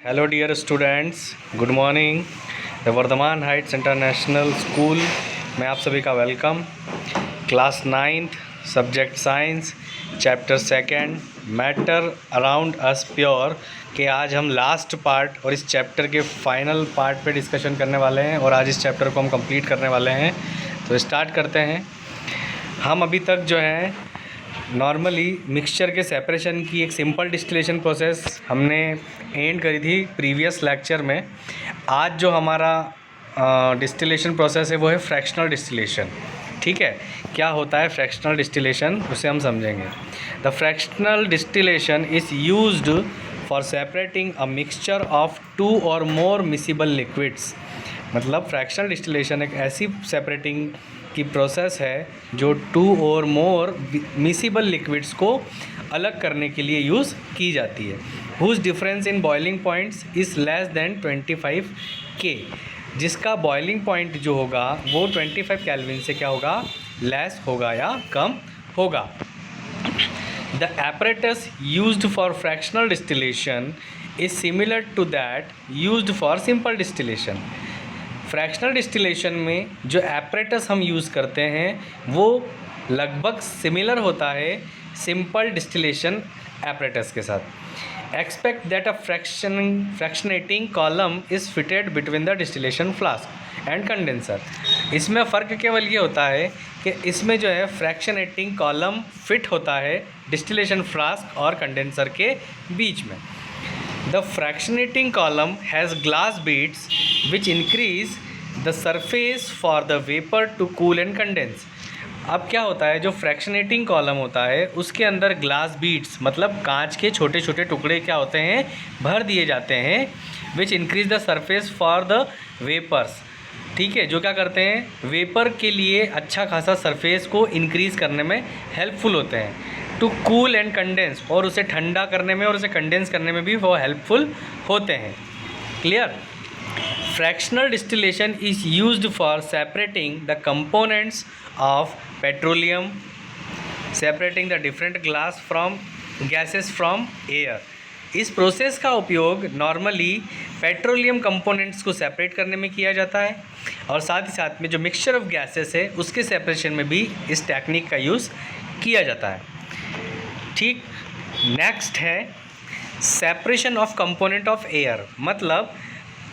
Hello dear students, good morning. The Vardhman Heights International School में आप सभी का welcome. Class 9th subject science, chapter 2 matter around us pure के आज हम लास्ट पार्ट और इस चैप्टर के फाइनल पार्ट पे डिस्कशन करने वाले हैं और आज इस चैप्टर को हम कंप्लीट करने वाले हैं। तो स्टार्ट करते हैं। हम अभी तक जो है नॉर्मली मिक्सचर के सेपरेशन की एक सिंपल डिस्टिलेशन प्रोसेस हमने एंड करी थी प्रीवियस लेक्चर में। आज जो हमारा डिस्टिलेशन प्रोसेस है वो है फ्रैक्शनल डिस्टिलेशन। ठीक है, क्या होता है फ्रैक्शनल डिस्टिलेशन उसे हम समझेंगे। The fractional distillation is used for separating a mixture of 2 और मोर मिसिबल लिक्विड्स। मतलब फ्रैक्शनल डिस्टिलेशन एक ऐसी सेपरेटिंग की प्रोसेस है जो 2 और मोर मिसिबल लिक्विड्स को अलग करने के लिए यूज़ की जाती है। Whose difference in boiling points is less than 25 K, जिसका बॉइलिंग पॉइंट जो होगा वो 25 केल्विन से क्या होगा, लेस होगा या कम होगा। The apparatus used for fractional distillation is similar to that used for simple distillation। Fractional distillation में जो एपरेटस हम यूज़ करते हैं वो लगभग सिमिलर होता है सिंपल डिस्टिलेशन एपरेटस के साथ। Expect that a fractionating column is fitted between the distillation flask and condenser. इसमें फ़र्क केवल ये होता है कि इसमें जो है फ्रैक्शनेटिंग कॉलम फिट होता है डिस्टिलेशन फ्लास्क और कंडेंसर के बीच में। The fractionating column has glass beads which increase the surface for the vapor to cool and condense। अब क्या होता है, जो फ्रैक्शनेटिंग कॉलम होता है उसके अंदर ग्लास बीड्स मतलब कांच के छोटे छोटे टुकड़े क्या होते हैं, भर दिए जाते हैं, which increase the surface for the vapours. ठीक है, जो क्या करते हैं वेपर के लिए अच्छा खासा सरफेस को इंक्रीज़ करने में हेल्पफुल होते हैं। टू कूल एंड कंडेंस, और उसे ठंडा करने में और उसे कंडेंस करने में भी वो हेल्पफुल होते हैं। Clear. Fractional distillation is used for separating the components of petroleum, separating the different glass from gases from air. इस प्रोसेस का उपयोग नॉर्मली पेट्रोलियम कंपोनेंट्स को सेपरेट करने में किया जाता है और साथ ही साथ में जो मिक्सचर ऑफ गैसेस है उसके सेपरेशन में भी इस टेक्निक का यूज़ किया जाता है। ठीक, नेक्स्ट है separation of component of air. मतलब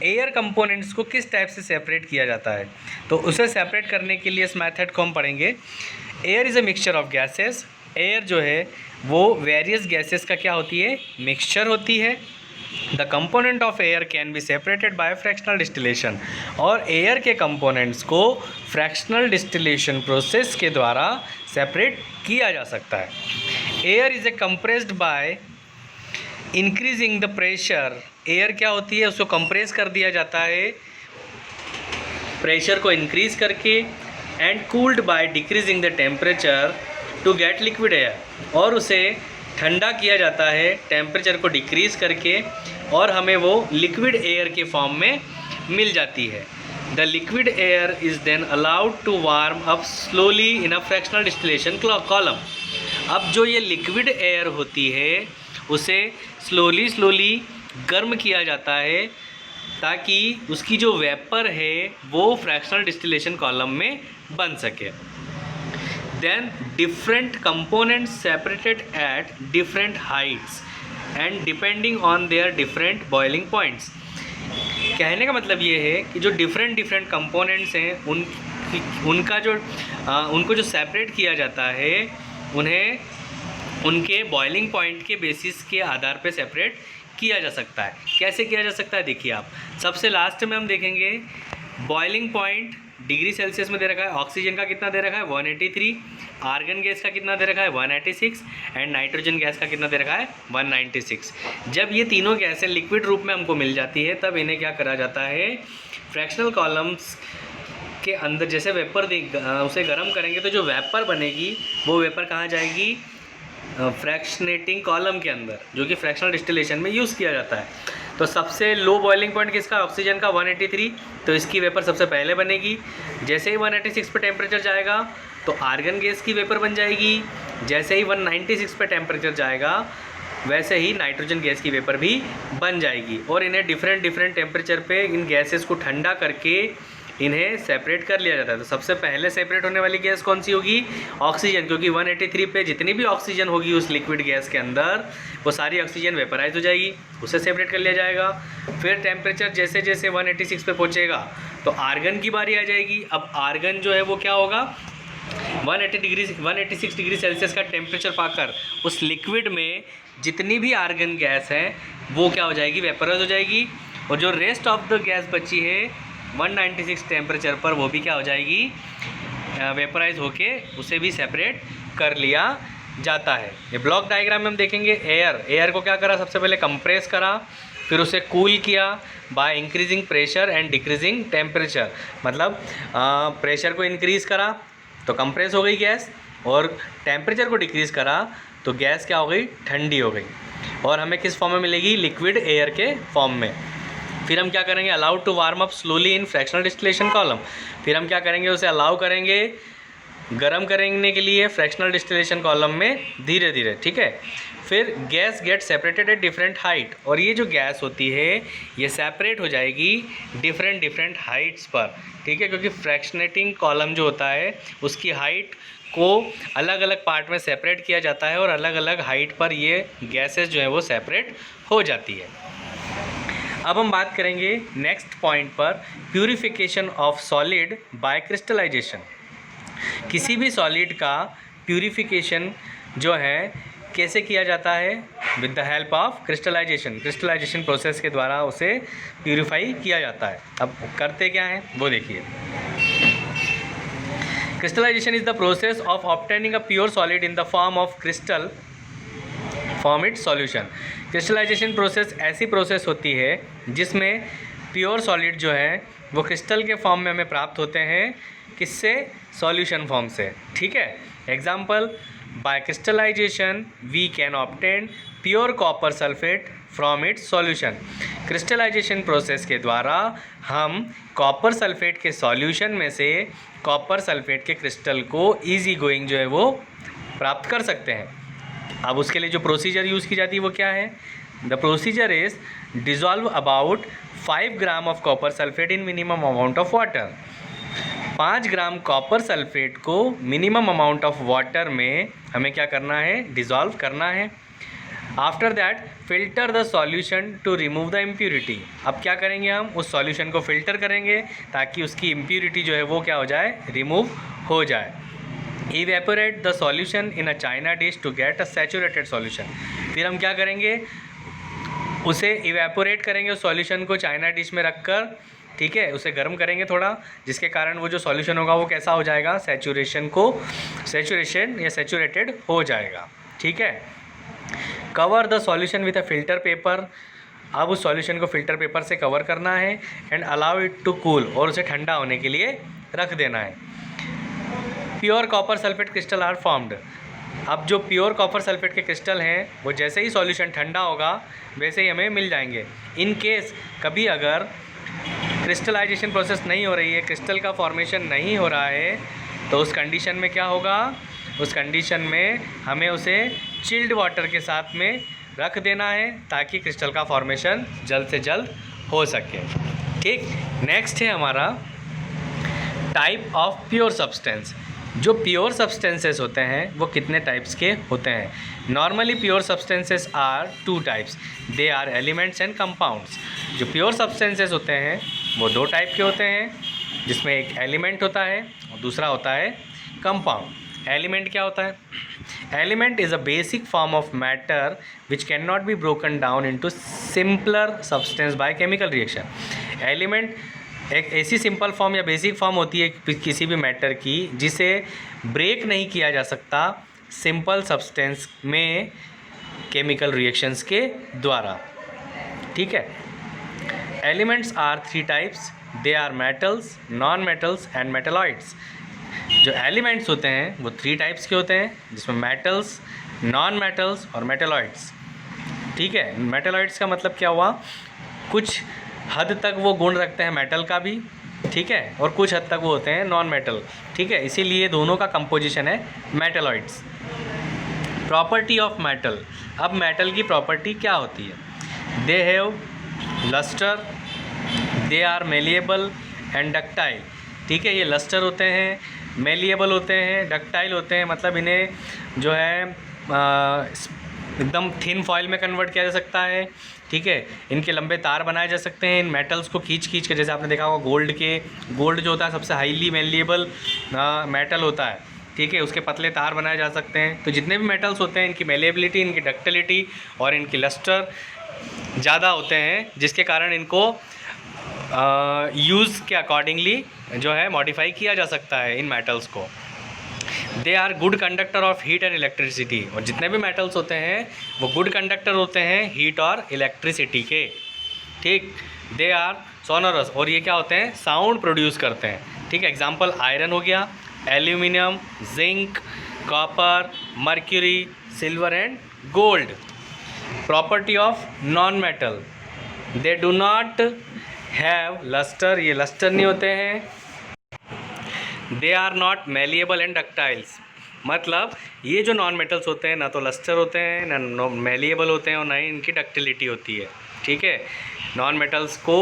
एयर कंपोनेंट्स को किस टाइप से सेपरेट किया जाता है, तो उसे सेपरेट करने के लिए इस मेथड को हम पढ़ेंगे। Air is a mixture of gases. Air जो है वो वेरियस गैसेस का क्या होती है, मिक्सचर होती है। The component of air can be separated by fractional distillation, और एयर के कंपोनेंट्स को फ्रैक्शनल डिस्टिलेशन प्रोसेस के द्वारा सेपरेट किया जा सकता है। Air is a compressed by increasing the pressure. Air क्या होती है, उसको कंप्रेस कर दिया जाता है प्रेशर को इंक्रीज करके, and cooled by decreasing the temperature to get liquid air, और उसे ठंडा किया जाता है टेम्परेचर को डिक्रीज़ करके और हमें वो लिक्विड एयर के फॉर्म में मिल जाती है। The liquid air is then allowed to warm up slowly in a fractional distillation column. अब जो ये लिक्विड एयर होती है उसे स्लोली गर्म किया जाता है ताकि उसकी जो वेपर है वो फ्रैक्शनल डिस्टिलेशन कॉलम में बन सके। Then different components separated at different heights and depending on their different boiling points। कहने का मतलब ये है कि जो डिफरेंट कंपोनेंट्स हैं उनको जो सेपरेट किया जाता है उन्हें उनके बॉइलिंग पॉइंट के बेसिस के आधार पे सेपरेट किया जा सकता है। कैसे किया जा सकता है, देखिए आप सबसे लास्ट में हम देखेंगे बॉइलिंग पॉइंट डिग्री सेल्सियस में दे रखा है। ऑक्सीजन का कितना दे रखा है 183, आर्गन गैस का कितना दे रखा है 186, एंड नाइट्रोजन गैस का कितना दे रखा है 196। जब ये तीनों गैसें लिक्विड रूप में हमको मिल जाती है तब इन्हें क्या करा जाता है, फ्रैक्शनल कॉलम्स के अंदर जैसे वेपर उसे गर्म करेंगे तो जो वेपर बनेगी वो वेपर कहाँ जाएगी, फ्रैक्शनेटिंग कॉलम के अंदर, जो कि फ्रैक्शनल डिस्टिलेशन में यूज़ किया जाता है। तो सबसे लो बॉइलिंग पॉइंट किसका, ऑक्सीजन का 183, तो इसकी वेपर सबसे पहले बनेगी। जैसे ही 186 पे टेम्परेचर जाएगा तो आर्गन गैस की वेपर बन जाएगी। जैसे ही 196 पे टेम्परेचर जाएगा वैसे ही नाइट्रोजन गैस की वेपर भी बन जाएगी। और इन्हें डिफरेंट डिफरेंट टेम्परेचर पे इन गैसेस को ठंडा करके इन्हें सेपरेट कर लिया जाता है। तो सबसे पहले सेपरेट होने वाली गैस कौन सी होगी? ऑक्सीजन, क्योंकि 183 पे जितनी भी ऑक्सीजन होगी उस लिक्विड गैस के अंदर वो सारी ऑक्सीजन वेपराइज हो जाएगी, उसे सेपरेट कर लिया जाएगा। फिर टेम्परेचर जैसे जैसे 186 पे पहुँचेगा तो आर्गन की बारी आ जाएगी। अब आर्गन जो है वो क्या होगा, 186 डिग्री सेल्सियस का टेम्परेचर पाकर उस लिक्विड में जितनी भी आर्गन गैस है वो क्या हो जाएगी, वेपराइज हो जाएगी। और जो रेस्ट ऑफ द गैस बची है 196 टेम्परेचर पर वो भी क्या हो जाएगी, वेपराइज होके उसे भी सेपरेट कर लिया जाता है। ये ब्लॉक डायग्राम में हम देखेंगे एयर को क्या करा, सबसे पहले कंप्रेस करा, फिर उसे कूल किया by increasing pressure and decreasing temperature. मतलब प्रेशर को इंक्रीज़ करा तो कंप्रेस हो गई गैस, और टेम्परेचर को डिक्रीज़ करा तो गैस क्या हो गई, ठंडी हो गई। और हमें किस फॉर्म में मिलेगी, लिक्विड एयर के फॉर्म में। फिर हम क्या करेंगे, allowed to warm up slowly in fractional distillation column. फिर हम क्या करेंगे, उसे अलाउ करेंगे गर्म करने के लिए फ्रैक्शनल डिस्टिलेशन कॉलम में धीरे धीरे, ठीक है। फिर gas get separated at different height, और ये जो गैस होती है ये सेपरेट हो जाएगी डिफरेंट हाइट्स पर, ठीक है, क्योंकि फ्रैक्शनेटिंग कॉलम जो होता है उसकी हाइट को अलग अलग पार्ट में सेपरेट किया जाता है और अलग अलग हाइट पर ये गैसेस जो है वो सेपरेट हो जाती है। अब हम बात करेंगे नेक्स्ट पॉइंट पर, purification of solid by crystallisation. किसी भी सॉलिड का प्यूरिफिकेशन जो है कैसे किया जाता है, with the help of crystallisation process के द्वारा उसे प्यूरिफाई किया जाता है। अब करते क्या हैं वो देखिए। Crystallisation is the process of obtaining a pure solid in the form of crystal form its solution. Crystallisation process ऐसी प्रोसेस होती है जिसमें प्योर सॉलिड जो है वो क्रिस्टल के फॉर्म में हमें प्राप्त होते हैं, किससे, सॉल्यूशन फॉर्म से, ठीक है। Example, by crystallisation we can obtain pure copper sulphate from its solution. Crystallisation process के द्वारा हम कॉपर सल्फेट के सॉल्यूशन में से कॉपर सल्फेट के क्रिस्टल को इजी गोइंग जो है वो प्राप्त कर सकते हैं। अब उसके लिए जो प्रोसीजर यूज़ की जाती है वो क्या है, the procedure is dissolve about 5 gram of copper sulphate in minimum amount of water. 5 gram copper sulphate को मिनिमम अमाउंट ऑफ वाटर में हमें क्या करना है, डिज़ोल्व करना है। After that filter the solution to remove the impurity. अब क्या करेंगे, हम उस सॉल्यूशन को फिल्टर करेंगे ताकि उसकी इम्प्यूरिटी जो है वो क्या हो जाए, रिमूव हो जाए। Evaporate the solution in a china dish to get a saturated solution. फिर हम क्या करेंगे, उसे इवेपोरेट करेंगे उस सॉल्यूशन को चाइना डिश में रखकर, ठीक है, उसे गर्म करेंगे थोड़ा, जिसके कारण वो जो सॉल्यूशन होगा वो कैसा हो जाएगा, सैचुरेशन या सैचुरेटेड हो जाएगा, ठीक है। Cover the solution with a filter paper. अब उस सॉल्यूशन को फिल्टर पेपर से कवर करना है and allow it to cool, और उसे ठंडा होने के लिए रख देना है। Pure copper sulphate crystal are formed. अब जो प्योर कॉपर सल्फेट के क्रिस्टल हैं वो जैसे ही सॉल्यूशन ठंडा होगा वैसे ही हमें मिल जाएंगे। इन केस कभी अगर क्रिस्टलाइजेशन प्रोसेस नहीं हो रही है, क्रिस्टल का फॉर्मेशन नहीं हो रहा है, तो उस कंडीशन में क्या होगा, उस कंडीशन में हमें उसे चिल्ड वाटर के साथ में रख देना है ताकि क्रिस्टल का फॉर्मेशन जल्द से जल्द हो सके, ठीक। नेक्स्ट है हमारा टाइप ऑफ प्योर सब्सटेंस। जो प्योर सब्सटेंसेस होते हैं वो कितने टाइप्स के होते हैं। Normally pure substances are 2 types, they are elements and compounds. जो प्योर सब्सटेंसेस होते हैं वो 2 टाइप के होते हैं, जिसमें एक एलिमेंट होता है और दूसरा होता है कंपाउंड। एलिमेंट क्या होता है, element is a basic form of matter which can not be broken down into simpler substance by chemical reaction. Element एक ऐसी सिंपल फॉर्म या बेसिक फॉर्म होती है किसी भी मैटर की जिसे ब्रेक नहीं किया जा सकता सिंपल सब्सटेंस में केमिकल रिएक्शंस के द्वारा, ठीक है। Elements are 3 types, they are metals, non metals and metalloids. जो एलिमेंट्स होते हैं वो 3 टाइप्स के होते हैं, जिसमें मेटल्स, नॉन मेटल्स और मेटलॉइड्स, ठीक है। मेटलॉइड्स का मतलब क्या हुआ, कुछ हद तक वो गुण रखते हैं मेटल का भी, ठीक है, और कुछ हद तक वो होते हैं नॉन मेटल, ठीक है, इसीलिए दोनों का कंपोजिशन है मेटलॉइड्स। Property of metal. अब मेटल की प्रॉपर्टी क्या होती है? They have lustre, they are malleable and ductile. ठीक है, ये लस्टर होते हैं, मेलिएबल होते हैं, डक्टाइल होते हैं, मतलब इन्हें जो है एकदम थिन फॉइल में कन्वर्ट किया जा सकता है। ठीक है, इनके लंबे तार बनाए जा सकते हैं। इन मेटल्स को खींच के, जैसे आपने देखा होगा गोल्ड जो होता है सबसे हाईली मेलिएबल मेटल होता है। ठीक है, उसके पतले तार बनाए जा सकते हैं। तो जितने भी मेटल्स होते हैं इनकी मेलिएबिलिटी, इनकी डक्टिलिटी और इनकी लस्टर ज़्यादा होते हैं, जिसके कारण इनको यूज़ के अकॉर्डिंगली जो है मॉडिफाई किया जा सकता है इन मेटल्स को। They are good conductor of heat and electricity. और जितने भी मेटल्स होते हैं वो गुड कंडक्टर होते हैं हीट और इलेक्ट्रिसिटी के। ठीक, दे आर सोनरस, और ये क्या होते हैं? साउंड प्रोड्यूस करते हैं। ठीक है, एग्जांपल आयरन हो गया, aluminium, zinc, copper, mercury, silver and gold. Property of non metal, they do not have lustre, ये लस्टर नहीं होते हैं। They are not malleable and ductiles, मतलब ये जो नॉन मेटल्स होते हैं ना तो लस्टर होते हैं, ना मेलिएबल होते हैं और ना ही इनकी डक्टिलिटी होती है। ठीक है, नॉन मेटल्स को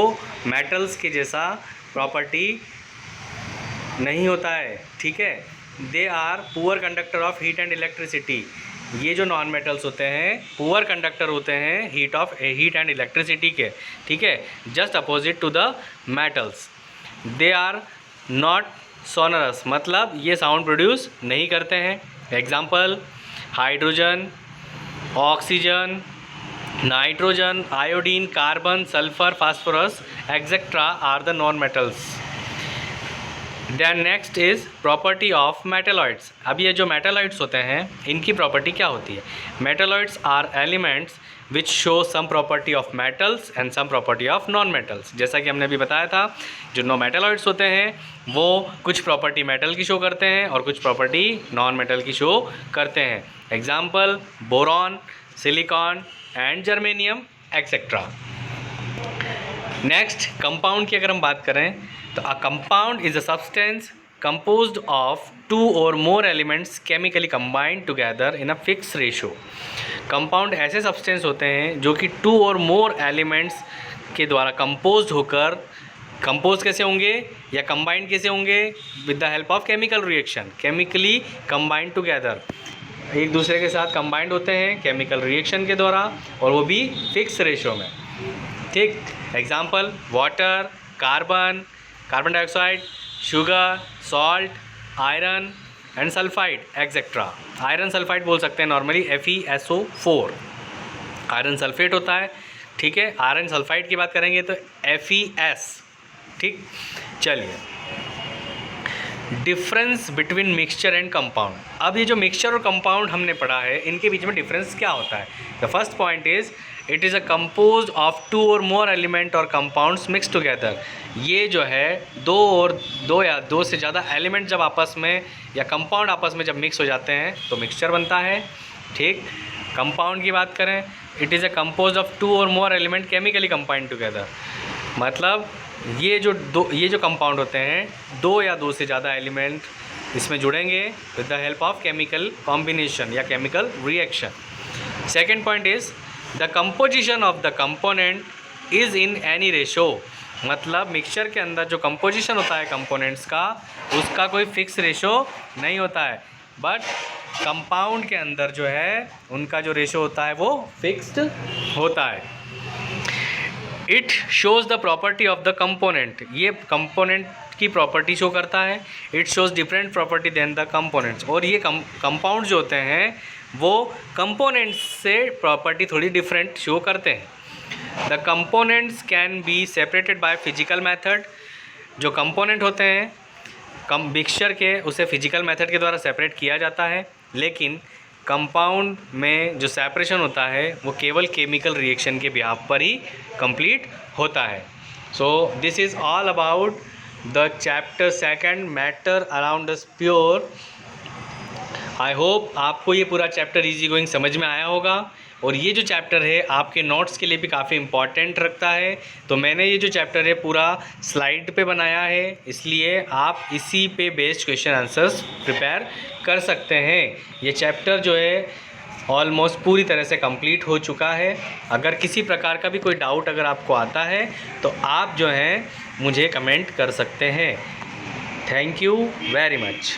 मेटल्स के जैसा प्रॉपर्टी नहीं होता है। ठीक है, they are poor conductor of heat and electricity. ये जो नॉन मेटल्स होते हैं पुअर कंडक्टर होते हैं हीट एंड इलेक्ट्रिसिटी के। ठीक है, just opposite to the metals. They are not sonorous, मतलब ये साउंड प्रोड्यूस नहीं करते हैं। Example hydrogen, oxygen, nitrogen, iodine, carbon, sulphur, phosphorus etcetera are the non metals. Then next is property of metalloids. अब ये जो मेटेलॉइड्स होते हैं इनकी प्रॉपर्टी क्या होती है? Metalloids are elements which show some property of metals and some property of non metals. जैसा कि हमने अभी बताया था, जो नो मेटेलॉइड्स होते हैं वो कुछ प्रॉपर्टी मेटल की शो करते हैं और कुछ प्रॉपर्टी नॉन मेटल की शो करते हैं। Example boron, silicon and germanium etcetera. Next compound की अगर हम बात करें तो a compound is a substance composed of two or more elements chemically combined together in a fixed ratio। Compound ऐसे सब्सटेंस होते हैं जो कि टू और मोर एलिमेंट्स के द्वारा कंपोज होकर, कंपोज कैसे होंगे या कंबाइंड कैसे होंगे? With the help of chemical reaction, chemically combined together, एक दूसरे के साथ कंबाइंड होते हैं केमिकल रिएक्शन के द्वारा, और वो भी फिक्स रेशो में। ठीक, example water, carbon, carbon dioxide, sugar, salt, iron and sulphide etcetera. Iron sulphide बोल सकते हैं नॉर्मली FeSO4, आयरन सल्फेट होता है। ठीक है, आयरन सल्फाइड की बात करेंगे तो FeS। ठीक, चलिए difference between mixture and compound. अब ये जो मिक्सचर और कंपाउंड हमने पढ़ा है इनके बीच में डिफरेंस क्या होता है? The first point is it is a compose of two और मोर एलिमेंट और कंपाउंड्स मिक्स टुगेदर। ये जो है दो या दो से ज़्यादा एलिमेंट जब आपस में या कंपाउंड आपस में जब मिक्स हो जाते हैं तो मिक्सचर बनता है। ठीक, कंपाउंड की बात करें, it is a compose of two और more element chemically combined together, मतलब ये जो कंपाउंड होते हैं दो या दो से ज़्यादा एलिमेंट इसमें जुड़ेंगे with the help of chemical combination या chemical reaction. Second point is the composition of the component is in any ratio, मतलब मिक्सचर के अंदर जो कंपोजिशन होता है कंपोनेंट्स का उसका कोई फिक्स रेशो नहीं होता है, बट कंपाउंड के अंदर जो है उनका जो रेशो होता है वो फिक्स्ड होता है। It shows the property of the component, ये कंपोनेंट की प्रॉपर्टी शो करता है। It shows different property than the components, और ये कंपाउंड जो होते हैं वो कंपोनेंट्स से प्रॉपर्टी थोड़ी डिफरेंट शो करते हैं। The components can be separated by physical method. जो कंपोनेंट होते हैं मिक्सचर के उसे फिजिकल मेथड के द्वारा सेपरेट किया जाता है, लेकिन कंपाउंड में जो सेपरेशन होता है वो केवल केमिकल रिएक्शन के बिहाफ पर ही कंप्लीट होता है। So this is all about the chapter second matter around us pure. I hope आपको ये पूरा चैप्टर इजी गोइंग समझ में आया होगा, और ये जो चैप्टर है आपके नोट्स के लिए भी काफ़ी इम्पॉर्टेंट रखता है। तो मैंने ये जो चैप्टर है पूरा स्लाइड पे बनाया है, इसलिए आप इसी पे बेस्ड क्वेश्चन आंसर्स प्रिपेयर कर सकते हैं। ये चैप्टर जो है ऑलमोस्ट पूरी तरह से कंप्लीट हो चुका है। अगर किसी प्रकार का भी कोई डाउट अगर आपको आता है तो आप जो हैं मुझे कमेंट कर सकते हैं। Thank you very much.